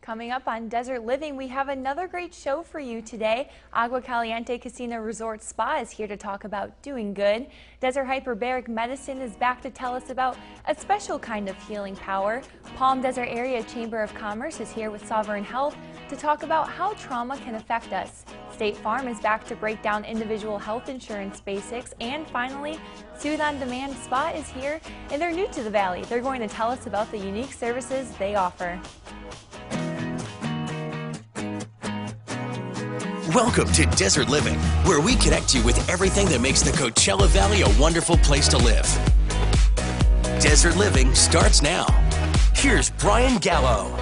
Coming up on Desert Living, we have another great show for you today. Agua Caliente Casino Resort Spa is here to talk about doing good. Desert Hyperbaric Medicine is back to tell us about a special kind of healing power. Palm Desert Area Chamber of Commerce is here with Sovereign Health to talk about how trauma can affect us. State Farm is back to break down individual health insurance basics. And finally, Soothe on Demand Spa is here, and they're new to the Valley. They're going to tell us about the unique services they offer. Welcome to Desert Living, where we connect you with everything that makes the Coachella Valley a wonderful place to live. Desert Living starts now. Here's Brian Gallo.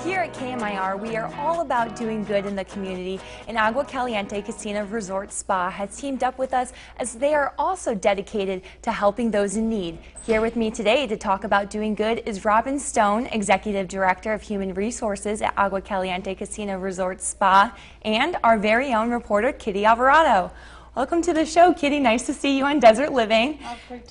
Here at KMIR, we are all about doing good in the community, and Agua Caliente Casino Resort Spa has teamed up with us as they are also dedicated to helping those in need. Here with me today to talk about doing good is Robin Stone, Executive Director of Human Resources at Agua Caliente Casino Resort Spa, and our very own reporter, Kitty Alvarado. Welcome to the show, Kitty. Nice to see you on Desert Living.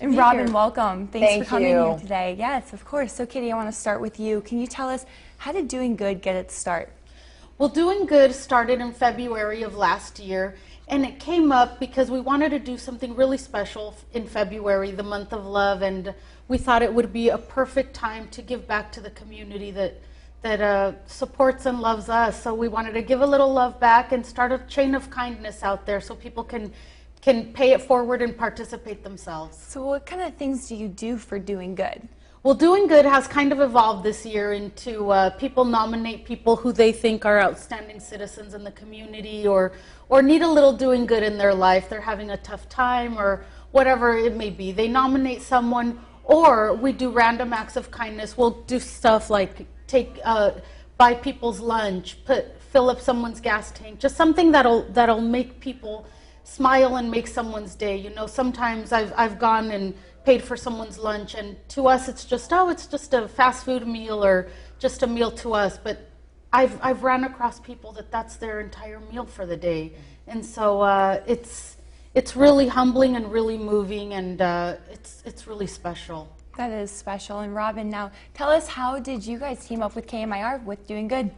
And Robin, welcome. Thanks for coming here today. Yes, of course. So, Kitty, I want to start with you. Can you tell us, how did Doing Good get its start? Well, Doing Good started in February of last year, and it came up because we wanted to do something really special in February, the month of love, and we thought it would be a perfect time to give back to the community that supports and loves us. So we wanted to give a little love back and start a chain of kindness out there so people can pay it forward and participate themselves. So what kind of things do you do for Doing Good? Well, Doing Good has kind of evolved this year into people nominate people who they think are outstanding citizens in the community or need a little doing good in their life. They're having a tough time or whatever it may be. They nominate someone, or we do random acts of kindness. We'll do stuff like buy people's lunch, fill up someone's gas tank, just something that'll make people smile and make someone's day. You know, sometimes I've gone and paid for someone's lunch, and to us it's just a fast food meal or just a meal to us, but I've ran across people that's their entire meal for the day, and so it's really humbling and really moving, and it's really special. That is special. And Robin, now tell us, how did you guys team up with KMIR with Doing Good?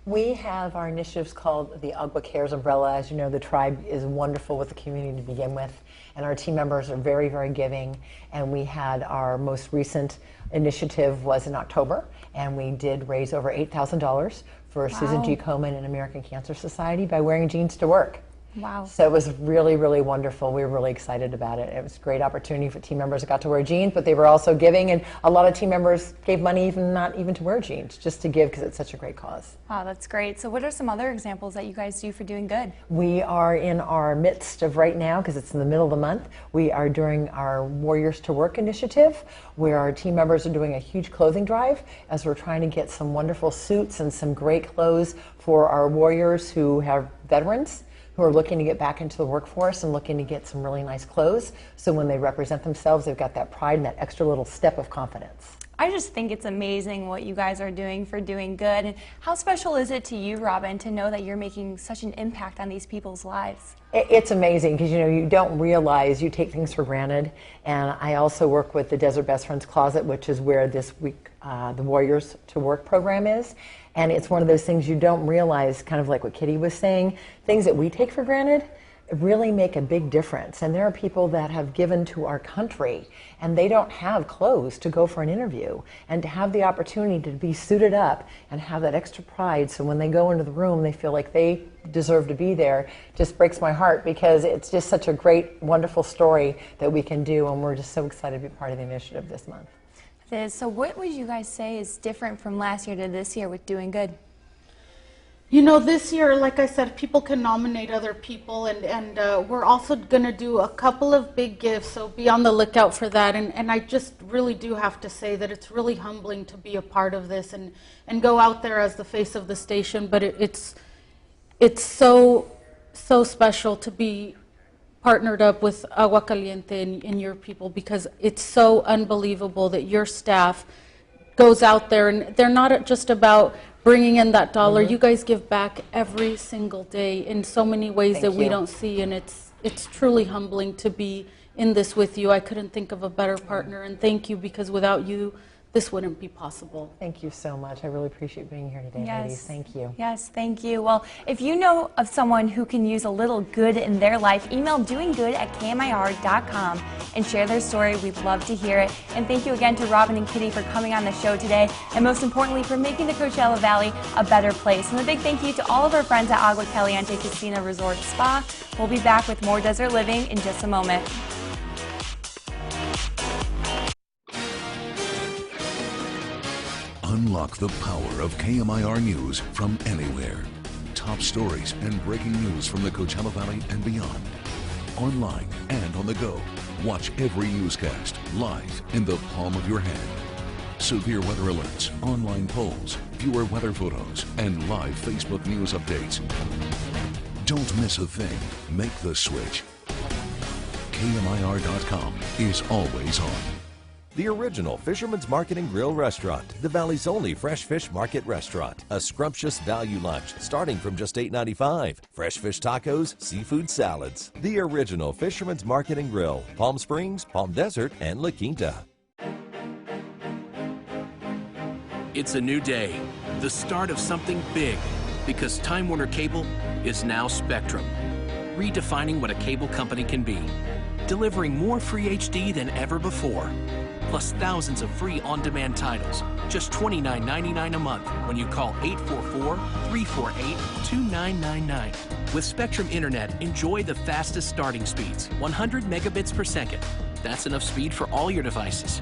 We have our initiatives called the Agua Cares umbrella. As you know, the tribe is wonderful with the community to begin with, and our team members are very, very giving. And we had our most recent initiative was in October, and we did raise over $8,000 for Susan G. Komen and American Cancer Society by wearing jeans to work. Wow. So it was really, really wonderful. We were really excited about it. It was a great opportunity for team members that got to wear jeans, but they were also giving, and a lot of team members gave money not even to wear jeans, just to give because it's such a great cause. Wow, that's great. So what are some other examples that you guys do for Doing Good? We are in our midst of right now, because it's in the middle of the month, we are doing our Warriors to Work initiative, where our team members are doing a huge clothing drive as we're trying to get some wonderful suits and some great clothes for our warriors who have veterans who are looking to get back into the workforce and looking to get some really nice clothes. So when they represent themselves, they've got that pride and that extra little step of confidence. I just think it's amazing what you guys are doing for Doing Good. And how special is it to you, Robin, to know that you're making such an impact on these people's lives? It's amazing because, you know, you don't realize, you take things for granted. And I also work with the Desert Best Friends Closet, which is where this week the Warriors to Work program is. And it's one of those things you don't realize, kind of like what Kitty was saying, things that we take for granted really make a big difference. And there are people that have given to our country and they don't have clothes to go for an interview, and to have the opportunity to be suited up and have that extra pride, so when they go into the room they feel like they deserve to be there, just breaks my heart, because it's just such a great, wonderful story that we can do, and we're just so excited to be part of the initiative this month. It is. So what would you guys say is different from last year to this year with Doing Good? You know, this year, like I said, people can nominate other people, and we're also going to do a couple of big gifts, so be on the lookout for that. And I just really do have to say that it's really humbling to be a part of this and go out there as the face of the station, but it's so special to be partnered up with Agua Caliente and your people, because it's so unbelievable that your staff goes out there, and they're not just about bringing in that dollar. You guys give back every single day in so many ways that we don't see, and it's it's truly humbling to be in this with you. I couldn't think of a better partner, and thank you, because without you, this wouldn't be possible. Thank you so much. I really appreciate being here today, Yes. ladies. Thank you. Yes, thank you. Well, if you know of someone who can use a little good in their life, email doinggood@kmir.com and share their story. We'd love to hear it. And thank you again to Robin and Kitty for coming on the show today, and most importantly, for making the Coachella Valley a better place. And a big thank you to all of our friends at Agua Caliente Casino Resort Spa. We'll be back with more Desert Living in just a moment. Unlock the power of KMIR News from anywhere. Top stories and breaking news from the Coachella Valley and beyond. Online and on the go. Watch every newscast live in the palm of your hand. Severe weather alerts, online polls, viewer weather photos, and live Facebook news updates. Don't miss a thing. Make the switch. KMIR.com is always on. The original Fisherman's Market and Grill restaurant, the Valley's only fresh fish market restaurant. A scrumptious value lunch starting from just $8.95. Fresh fish tacos, seafood salads. The original Fisherman's Market and Grill, Palm Springs, Palm Desert, and La Quinta. It's a new day, the start of something big, because Time Warner Cable is now Spectrum, redefining what a cable company can be, delivering more free HD than ever before, plus thousands of free on-demand titles, just $29.99 a month when you call 844-348-2999. With Spectrum Internet, enjoy the fastest starting speeds, 100 megabits per second. That's enough speed for all your devices.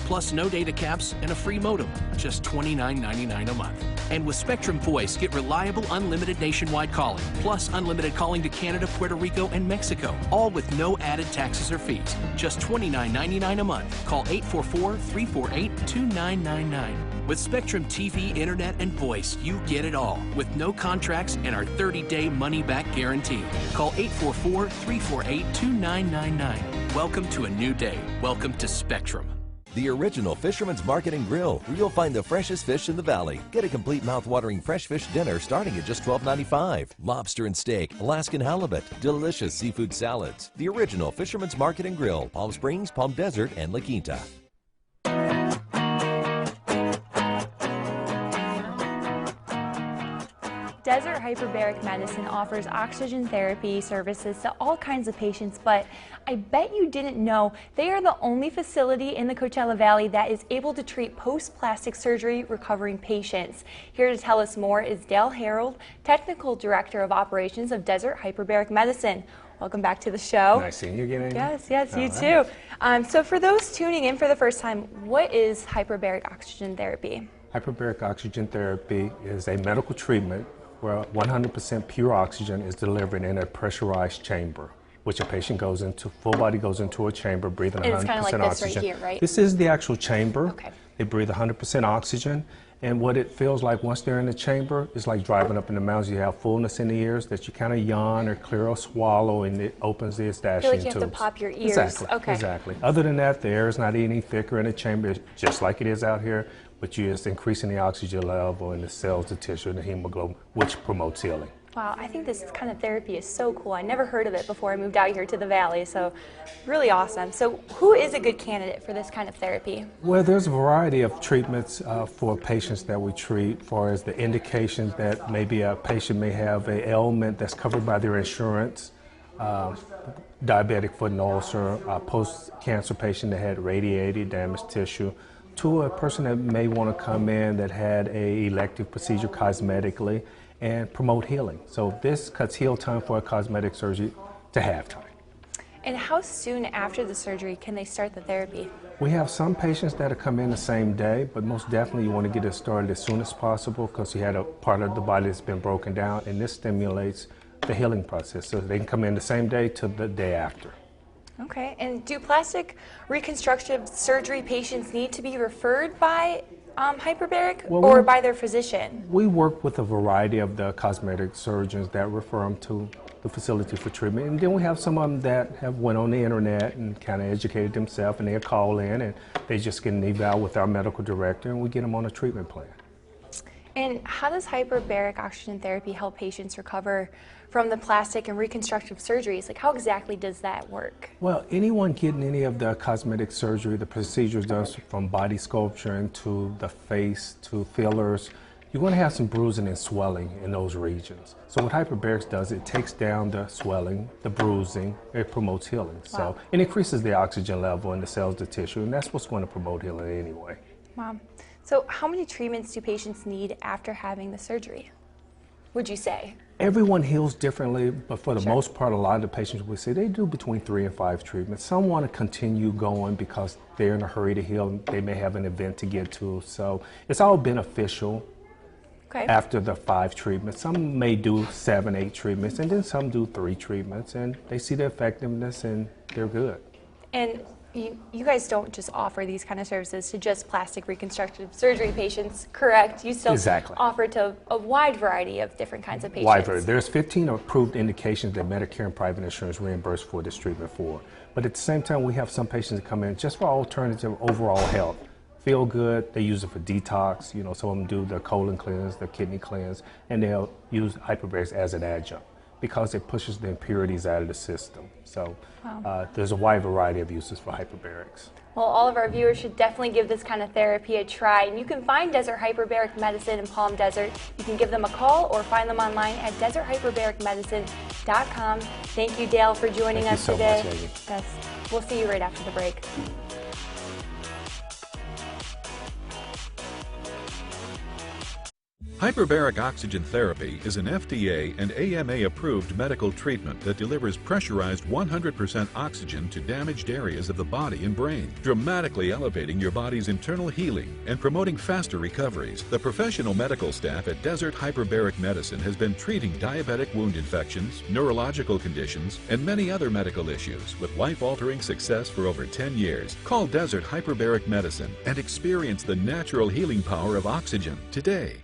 Plus no data caps and a free modem, just $29.99 a month. And with Spectrum Voice, get reliable unlimited nationwide calling, plus unlimited calling to Canada, Puerto Rico, and Mexico, all with no added taxes or fees. Just $29.99 a month. Call 844-348-2999. With Spectrum TV, Internet, and Voice, you get it all, with no contracts and our 30-day money-back guarantee. Call 844-348-2999. Welcome to a new day. Welcome to Spectrum. The original Fisherman's Market and Grill, where you'll find the freshest fish in the valley. Get a complete mouth-watering fresh fish dinner starting at just $12.95. Lobster and steak, Alaskan halibut, delicious seafood salads. The original Fisherman's Market and Grill, Palm Springs, Palm Desert, and La Quinta. Desert Hyperbaric Medicine offers oxygen therapy services to all kinds of patients, but I bet you didn't know they are the only facility in the Coachella Valley that is able to treat post-plastic surgery recovering patients. Here to tell us more is Dale Harold, Technical Director of Operations of Desert Hyperbaric Medicine. Welcome back to the show. Nice seeing you again. Yes, you too. So for those tuning in for the first time, what is hyperbaric oxygen therapy? Hyperbaric oxygen therapy is a medical treatment where 100% pure oxygen is delivered in a pressurized chamber, which a patient goes into, full body goes into a chamber, breathing 100% it's kind of like this oxygen. right here, right? This is the actual chamber. Okay. They breathe 100% oxygen, and what it feels like once they're in the chamber is like driving up in the mountains. You have fullness in the ears that you kind of yawn or clear or swallow, and it opens the eustachian I feel like you have to tubes. pop your ears. Exactly. Okay. Exactly. Other than that, the air is not any thicker in the chamber, it's just like it is out here, but you're just increasing the oxygen level in the cells, the tissue, and the hemoglobin, which promotes healing. Wow, I think this kind of therapy is so cool. I never heard of it before I moved out here to the Valley, so really awesome. So who is a good candidate for this kind of therapy? Well, there's a variety of treatments for patients that we treat, far as the indications that maybe a patient may have an ailment that's covered by their insurance, diabetic foot and ulcer, a post-cancer patient that had radiated damaged tissue, to a person that may want to come in that had a elective procedure cosmetically and promote healing. So this cuts heal time for a cosmetic surgery to half time. And how soon after the surgery can they start the therapy? We have some patients that come in the same day, but most definitely you want to get it started as soon as possible because you had a part of the body that's been broken down, and this stimulates the healing process. So they can come in the same day to the day after. Okay, and do plastic reconstructive surgery patients need to be referred by hyperbaric or by their physician? We work with a variety of the cosmetic surgeons that refer them to the facility for treatment, and then we have some of them that have went on the internet and kind of educated themselves, and they'll call in and they just get an eval with our medical director, and we get them on a treatment plan. And how does hyperbaric oxygen therapy help patients recover from the plastic and reconstructive surgeries? Like, how exactly does that work? Well, anyone getting any of the cosmetic surgery, the procedures done from body sculpture into the face to fillers, you're going to have some bruising and swelling in those regions. So what hyperbarics does, it takes down the swelling, the bruising, it promotes healing. So it increases the oxygen level in the cells, the tissue, and that's what's going to promote healing anyway. Wow. So how many treatments do patients need after having the surgery, would you say? Everyone heals differently, but for the most part, a lot of the patients we see, they do between 3 and 5 treatments. Some want to continue going because they're in a hurry to heal. They may have an event to get to. So it's all beneficial after the 5 treatments. Some may do 7, 8 treatments, and then some do 3 treatments, and they see the effectiveness and they're good. And you guys don't just offer these kind of services to just plastic reconstructive surgery patients, correct? You still offer to a wide variety of different kinds of patients. Wide variety. There's 15 approved indications that Medicare and private insurance reimburse for this treatment for. But at the same time, we have some patients that come in just for alternative overall health. Feel good, they use it for detox, you know, some of them do their colon cleanse, their kidney cleanse, and they'll use hyperbarics as an adjunct because it pushes the impurities out of the system. So there's a wide variety of uses for hyperbarics. Well, all of our viewers should definitely give this kind of therapy a try. And you can find Desert Hyperbaric Medicine in Palm Desert. You can give them a call or find them online at deserthyperbaricmedicine.com. Thank you, Dale, for joining us today. Thank you so much, Amy. Yes, we'll see you right after the break. Hyperbaric oxygen therapy is an FDA and AMA-approved medical treatment that delivers pressurized 100% oxygen to damaged areas of the body and brain, dramatically elevating your body's internal healing and promoting faster recoveries. The professional medical staff at Desert Hyperbaric Medicine has been treating diabetic wound infections, neurological conditions, and many other medical issues with life-altering success for over 10 years. Call Desert Hyperbaric Medicine and experience the natural healing power of oxygen today.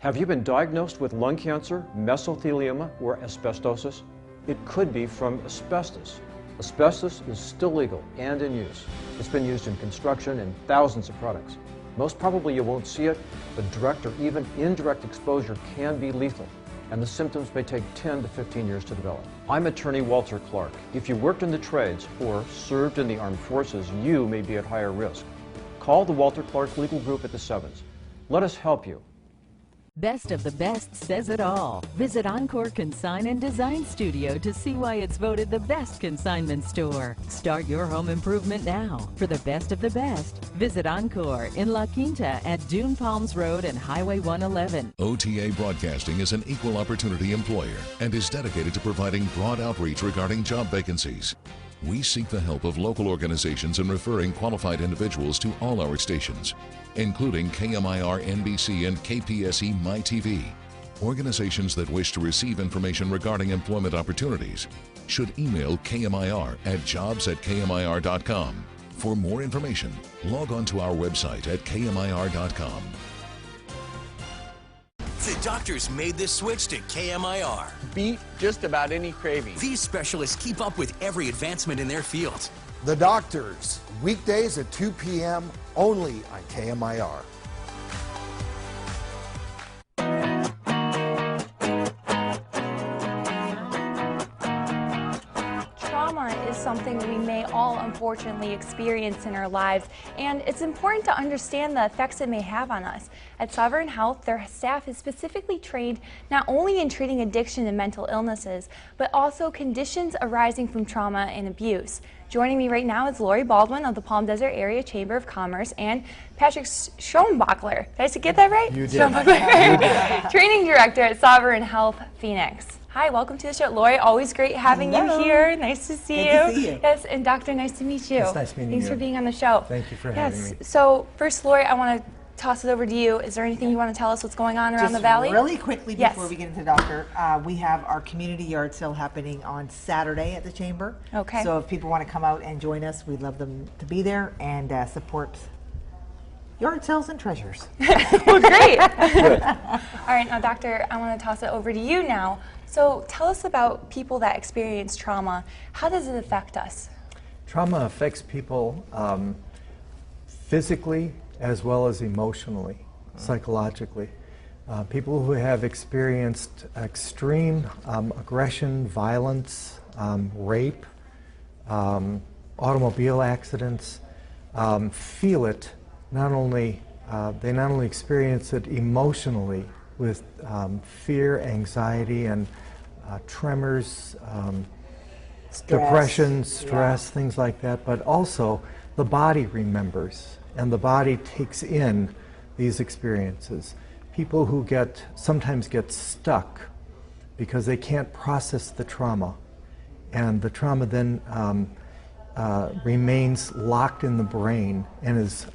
Have you been diagnosed with lung cancer, mesothelioma, or asbestosis? It could be from asbestos. Asbestos is still legal and in use. It's been used in construction and thousands of products. Most probably you won't see it, but direct or even indirect exposure can be lethal, and the symptoms may take 10 to 15 years to develop. I'm attorney Walter Clark. If you worked in the trades or served in the armed forces, you may be at higher risk. Call the Walter Clark Legal Group at the Sevens. Let us help you. Best of the Best says it all. Visit Encore Consign and Design Studio to see why it's voted the best consignment store. Start your home improvement now. For the best of the best, visit Encore in La Quinta at Dune Palms Road and Highway 111. OTA Broadcasting is an equal opportunity employer and is dedicated to providing broad outreach regarding job vacancies. We seek the help of local organizations in referring qualified individuals to all our stations, including KMIR NBC and KPSE MyTV. Organizations that wish to receive information regarding employment opportunities should email KMIR at jobs@kmir.com. For more information, log on to our website at kmir.com. The doctors made this switch to KMIR. Beat just about any craving. These specialists keep up with every advancement in their field. The Doctors, weekdays at 2 p.m. only on KMIR. Trauma is something we may all unfortunately experience in our lives, and it's important to understand the effects it may have on us. At Sovereign Health, their staff is specifically trained not only in treating addiction and mental illnesses, but also conditions arising from trauma and abuse. Joining me right now is Lori Baldwin of the Palm Desert Area Chamber of Commerce and Patrick Schoenbachler. Did I get that right? You did. Training Director at Sovereign Health Phoenix. Hi, welcome to the show. Lori, always great having you here. Nice to see you. Good to see you. Yes, and Doctor, nice to meet you. It's nice meeting you. Thanks for being on the show. Thank you for having me. So first, Lori, I want to toss it over to you. Is there anything you want to tell us what's going on around the Valley? Really quickly before we get into the doctor, we have our community yard sale happening on Saturday at the Chamber. Okay. So if people want to come out and join us, we'd love them to be there and support yard sales and treasures. Well, great. All right, now, Doctor, I want to toss it over to you now. So tell us about people that experience trauma. How does it affect us? Trauma affects people physically as well as emotionally, psychologically. people who have experienced extreme aggression, violence, rape, automobile accidents, feel it. They not only experience it emotionally with fear, anxiety, and tremors, depression, stress, things like that, but also the body remembers and the body takes in these experiences. People who sometimes get stuck because they can't process the trauma, and the trauma then remains locked in the brain and is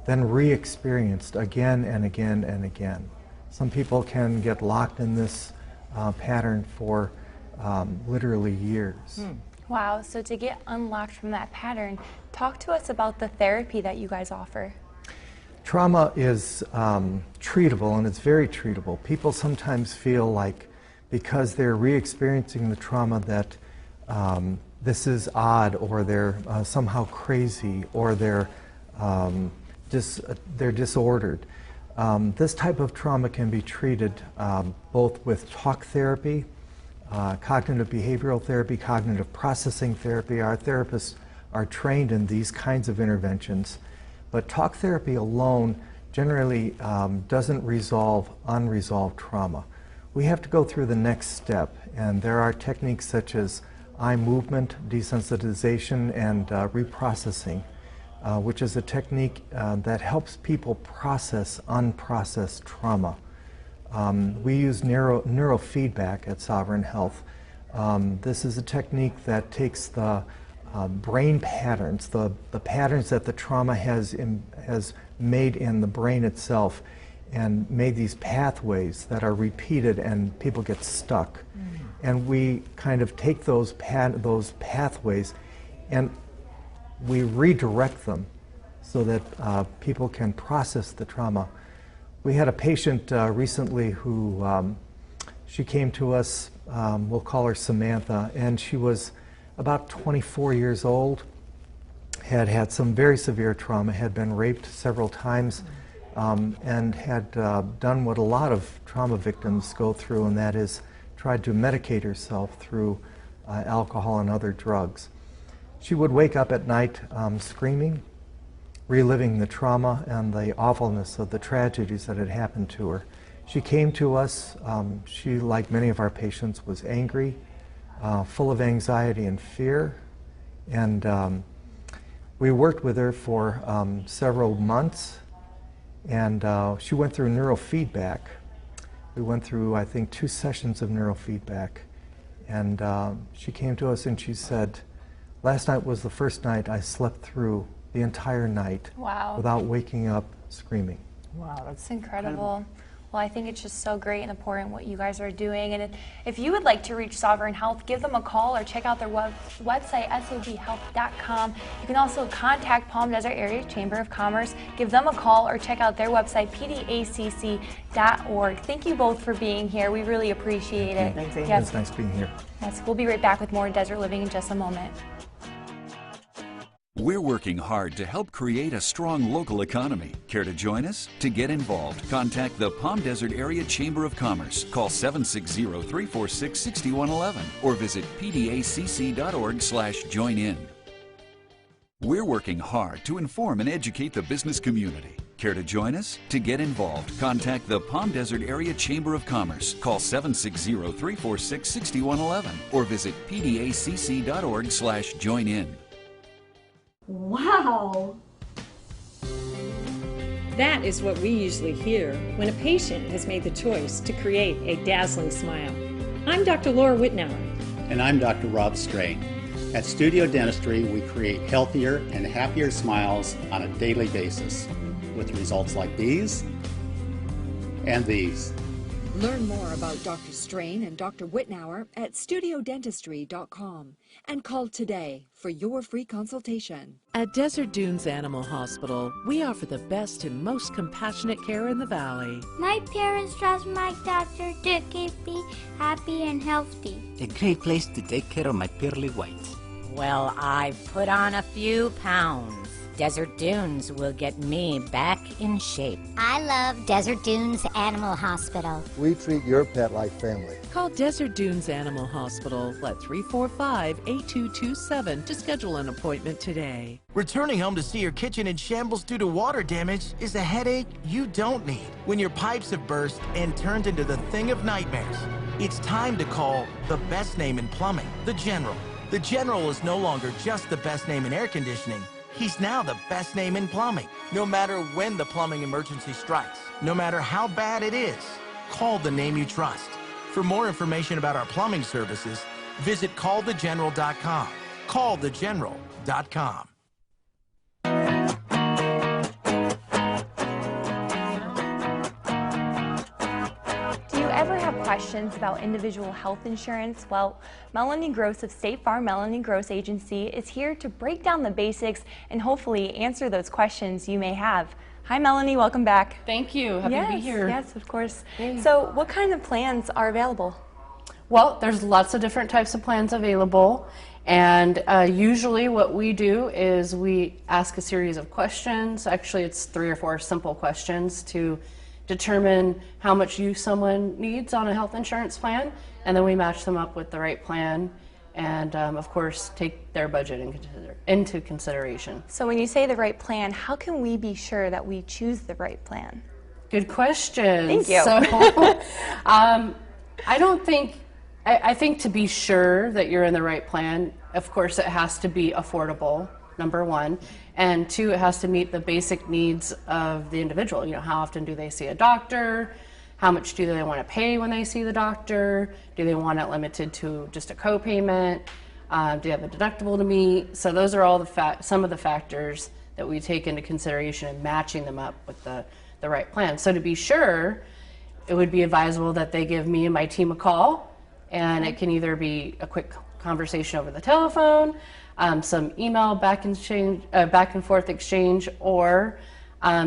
then re-experienced again and again and again. Some people can get locked in this pattern for literally years. Wow, so to get unlocked from that pattern, talk to us about the therapy that you guys offer. Trauma is treatable, and it's very treatable. People sometimes feel like because they're re-experiencing the trauma that this is odd, or they're somehow crazy, or they're disordered. This type of trauma can be treated both with talk therapy, cognitive behavioral therapy, cognitive processing therapy. Our therapists are trained in these kinds of interventions, but talk therapy alone generally doesn't resolve unresolved trauma. We have to go through the next step, and there are techniques such as eye movement, desensitization, and reprocessing, which is a technique that helps people process unprocessed trauma. We use neurofeedback at Sovereign Health. This is a technique that takes the brain patterns, the patterns that the trauma has made in the brain itself, and made these pathways that are repeated and people get stuck. And we kind of take those pathways and we redirect them so that people can process the trauma. We had a patient recently who, she came to us, we'll call her Samantha, and she was about 24 years old, had had some very severe trauma, had been raped several times, and had done what a lot of trauma victims go through, and that is tried to medicate herself through alcohol and other drugs. She would wake up at night screaming, reliving the trauma and the awfulness of the tragedies that had happened to her. She came to us, she, like many of our patients, was angry, full of anxiety and fear, and we worked with her for several months, and she went through neurofeedback. We went through, I think, 2 sessions of neurofeedback, and she came to us and she said, "Last night was the first night I slept through the entire night without waking up screaming." Wow, that's incredible. Well, I think it's just so great and important what you guys are doing. And if you would like to reach Sovereign Health, give them a call or check out their website, sobhealth.com. You can also contact Palm Desert Area Chamber of Commerce, give them a call, or check out their website, pdacc.org. Thank you both for being here. We really appreciate it. Thanks, Amy. It's nice being here. Yes, we'll be right back with more Desert Living in just a moment. We're working hard to help create a strong local economy. Care to join us? To get involved, contact the Palm Desert Area Chamber of Commerce. Call 760-346-6111 or visit pdacc.org/join-in. We're working hard to inform and educate the business community. Care to join us? To get involved, contact the Palm Desert Area Chamber of Commerce. Call 760-346-6111 or visit pdacc.org/join-in. Wow! That is what we usually hear when a patient has made the choice to create a dazzling smile. I'm Dr. Laura Whitnauer. And I'm Dr. Rob Strain. At Studio Dentistry, we create healthier and happier smiles on a daily basis with results like these and these. Learn more about Dr. Strain and Dr. Whitnauer at studiodentistry.com and call today for your free consultation. At Desert Dunes Animal Hospital, we offer the best and most compassionate care in the valley. My parents trust my doctor to keep me happy and healthy. A great place to take care of my pearly whites. Well, I've put on a few pounds. Desert Dunes will get me back in shape. I love Desert Dunes Animal Hospital. We treat your pet like family. Call Desert Dunes Animal Hospital at 345-8227 to schedule an appointment today. Returning home to see your kitchen in shambles due to water damage is a headache you don't need when your pipes have burst and turned into the thing of nightmares. It's time to call the best name in plumbing, The General. The General is no longer just the best name in air conditioning. He's now the best name in plumbing. No matter when the plumbing emergency strikes, no matter how bad it is, call the name you trust. For more information about our plumbing services, visit callthegeneral.com. Callthegeneral.com. Do you ever have questions about individual health insurance? Well, Melanie Gross of State Farm Melanie Gross Agency is here to break down the basics and hopefully answer those questions you may have. Hi Melanie, welcome back. Thank you, happy to be here. Yes, of course. So what kind of plans are available? Well, there's lots of different types of plans available, and usually what we do is we ask a series of questions. Actually, it's 3 or 4 simple questions to determine how much use someone needs on a health insurance plan, and then we match them up with the right plan and of course take their budget into consideration. So when you say the right plan, how can we be sure that we choose the right plan? Good question. Thank you. So, I think to be sure that you're in the right plan, of course it has to be affordable, number 1, and 2, it has to meet the basic needs of the individual. You know, how often do they see a doctor? How much do they want to pay when they see the doctor? Do they want it limited to just a co-payment? Do you have a deductible to meet? So those are all some of the factors that we take into consideration in matching them up with the right plan. So to be sure, it would be advisable that they give me and my team a call, and it can either be a quick conversation over the telephone, some email back and forth exchange, or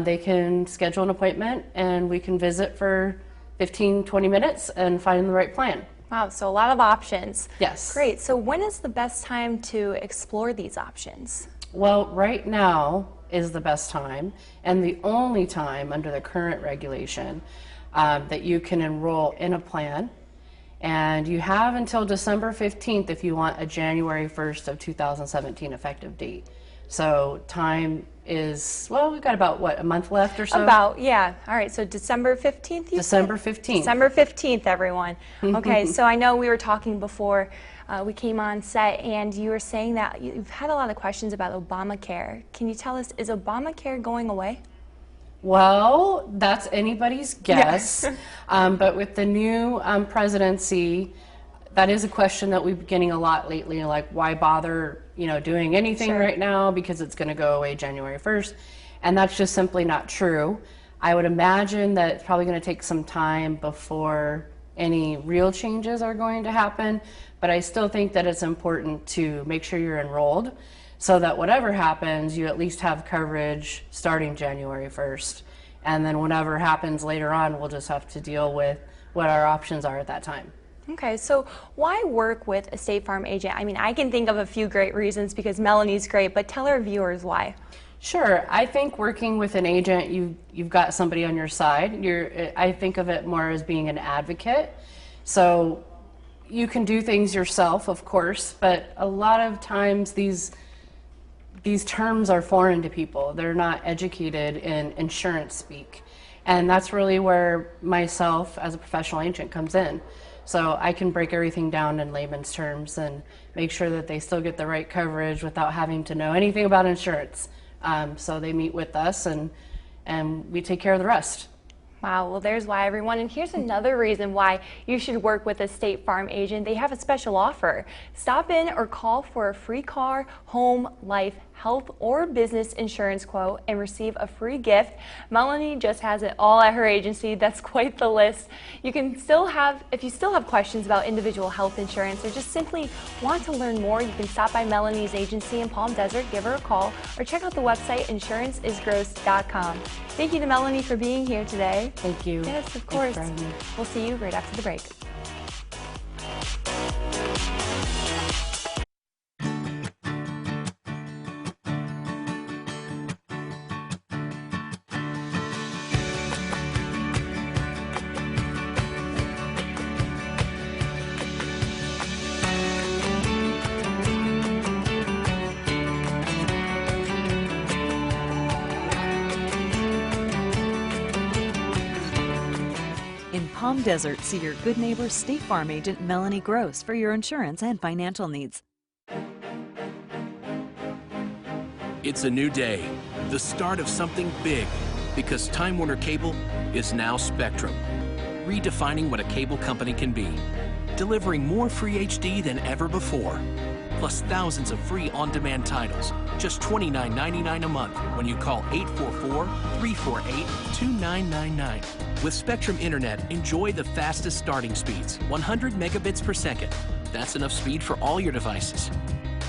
they can schedule an appointment and we can visit for 15-20 minutes and find the right plan. Wow, so a lot of options. Yes. Great. So when is the best time to explore these options? Well, right now is the best time, and the only time under the current regulation that you can enroll in a plan. And you have until December 15th if you want a January 1st of 2017 effective date. So time is, well, we've got about, what, a month left or so? About, yeah. All right, so December 15th, you December said? 15th. December 15th, everyone. Okay, so I know we were talking before we came on set, and you were saying that you've had a lot of questions about Obamacare. Can you tell us, is Obamacare going away? Well, that's anybody's guess. But with the new presidency, that is a question that we've been getting a lot lately, like why bother, doing anything right now because it's going to go away January 1st. And that's just simply not true. I would imagine that it's probably going to take some time before any real changes are going to happen, but I still think that it's important to make sure you're enrolled so that whatever happens, you at least have coverage starting January 1st. And then whatever happens later on, we'll just have to deal with what our options are at that time. Okay, so why work with a State Farm agent? I mean, I can think of a few great reasons because Melanie's great, but tell our viewers why. Sure, I think working with an agent, you've got somebody on your side. I think of it more as being an advocate. So you can do things yourself, of course, but a lot of times these terms are foreign to people. They're not educated in insurance speak. And that's really where myself as a professional agent comes in. So I can break everything down in layman's terms and make sure that they still get the right coverage without having to know anything about insurance. So they meet with us and we take care of the rest. Wow, well there's why, everyone. And here's another reason why you should work with a State Farm agent. They have a special offer. Stop in or call for a free car, home, life, health, or business insurance quote and receive a free gift. Melanie just has it all at her agency. That's quite the list. You can still have, if you still have questions about individual health insurance or just simply want to learn more, you can stop by Melanie's agency in Palm Desert, give her a call, or check out the website insuranceisgross.com. Thank you to Melanie for being here today. Thank you. Yes, of course. We'll see you right after the break. Palm Desert, see your good neighbor State Farm agent Melanie Gross for your insurance and financial needs. It's a new day, the start of something big, because Time Warner Cable is now Spectrum, redefining what a cable company can be, delivering more free HD than ever before, plus thousands of free on-demand titles, just $29.99 a month when you call 844-348-2999. With Spectrum Internet, enjoy the fastest starting speeds, 100 megabits per second. That's enough speed for all your devices.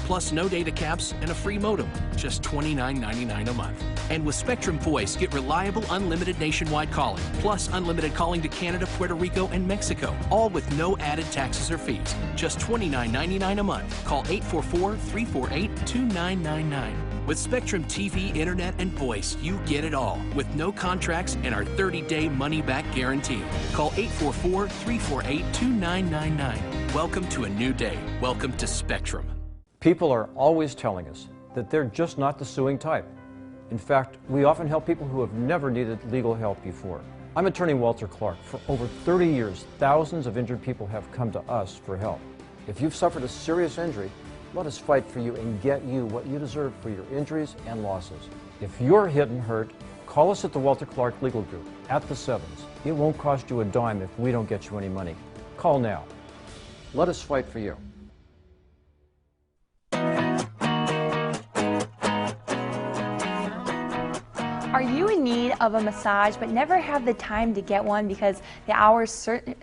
Plus no data caps and a free modem, just $29.99 a month. And with Spectrum Voice, get reliable unlimited nationwide calling, plus unlimited calling to Canada, Puerto Rico, and Mexico, all with no added taxes or fees, just $29.99 a month. Call 844-348-2999. With Spectrum TV, Internet, and Voice, you get it all, with no contracts and our 30-day money-back guarantee. Call 844-348-2999. Welcome to a new day. Welcome to Spectrum. People are always telling us that they're just not the suing type. In fact, we often help people who have never needed legal help before. I'm attorney Walter Clark. For over 30 years, thousands of injured people have come to us for help. If you've suffered a serious injury, let us fight for you and get you what you deserve for your injuries and losses. If you're hit and hurt, call us at the Walter Clark Legal Group at the Sevens. It won't cost you a dime if we don't get you any money. Call now. Let us fight for you. Are you in need of a massage but never have the time to get one because the hours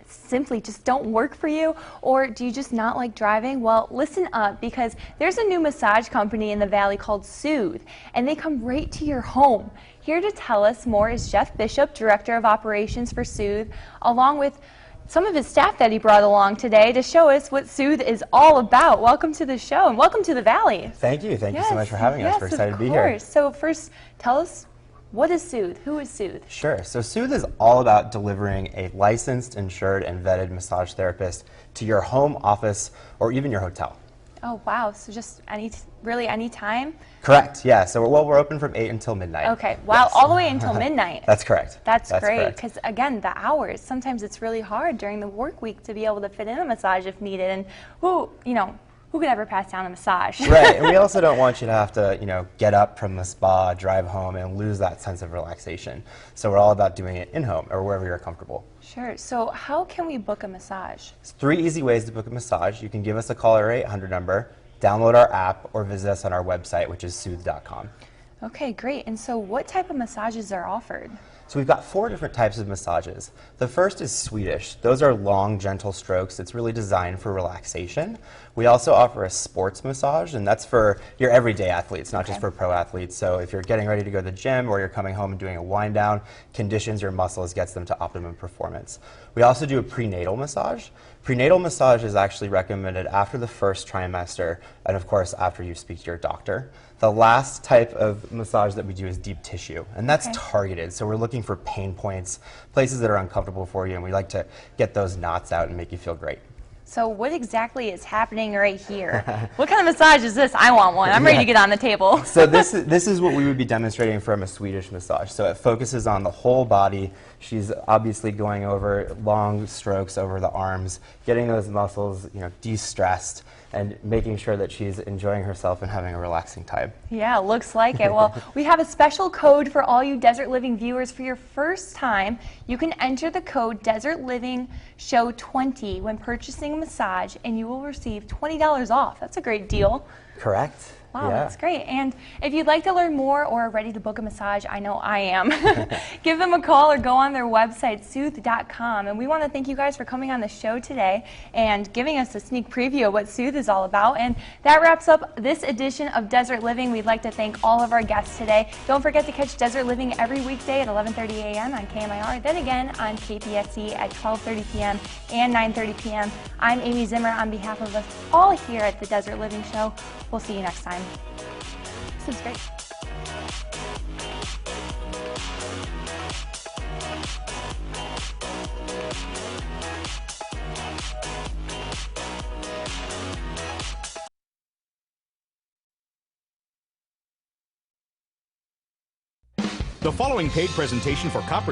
simply just don't work for you? Or do you just not like driving? Well, listen up, because there's a new massage company in the Valley called Soothe, and they come right to your home. Here to tell us more is Jeff Bishop, Director of Operations for Soothe, along with some of his staff that he brought along today to show us what Soothe is all about. Welcome to the show, and welcome to the Valley. Thank you. Thank you so much for having us. We're excited to be here. So first, tell us, what is Soothe? Who is Soothe? Sure. So Soothe is all about delivering a licensed, insured, and vetted massage therapist to your home, office, or even your hotel. Oh, wow. So just really any time? Correct. Yeah. So we're open from 8 until midnight. Okay. Wow. Yes. All the way until midnight. That's correct. That's great. Because again, the hours, sometimes it's really hard during the work week to be able to fit in a massage if needed. And who could ever pass down a massage? Right, and we also don't want you to have to, get up from the spa, drive home, and lose that sense of relaxation. So we're all about doing it in-home or wherever you're comfortable. Sure. So how can we book a massage? There's 3 easy ways to book a massage. You can give us a call at our 800 number, download our app, or visit us on our website, which is soothe.com. Okay, great. And so what type of massages are offered? So we've got 4 different types of massages. The first is Swedish. Those are long, gentle strokes. It's really designed for relaxation. We also offer a sports massage, and that's for your everyday athletes, not just for pro athletes. So if you're getting ready to go to the gym or you're coming home and doing a wind down, conditions your muscles, gets them to optimum performance. We also do a prenatal massage. Prenatal massage is actually recommended after the first trimester, and of course after you speak to your doctor. The last type of massage that we do is deep tissue, and that's targeted. So we're looking for pain points, places that are uncomfortable for you, and we like to get those knots out and make you feel great. So what exactly is happening right here? What kind of massage is this? I want one. I'm ready to get on the table. So this is what we would be demonstrating from a Swedish massage. So it focuses on the whole body. She's obviously going over long strokes over the arms, getting those muscles, de-stressed, and making sure that she's enjoying herself and having a relaxing time. Yeah, looks like it. Well, we have a special code for all you Desert Living viewers. For your first time, you can enter the code Desert Living Show 20 when purchasing a massage, and you will receive $20 off. That's a great deal. Correct. Wow, that's great. And if you'd like to learn more or are ready to book a massage, I know I am, give them a call or go on their website, soothe.com. And we want to thank you guys for coming on the show today and giving us a sneak preview of what Soothe is all about. And that wraps up this edition of Desert Living. We'd like to thank all of our guests today. Don't forget to catch Desert Living every weekday at 11:30 a.m. on KMIR, then again on KPSC at 12:30 p.m. and 9:30 p.m. I'm Amy Zimmer on behalf of us all here at the Desert Living Show. We'll see you next time. This is great. The following paid presentation for Copper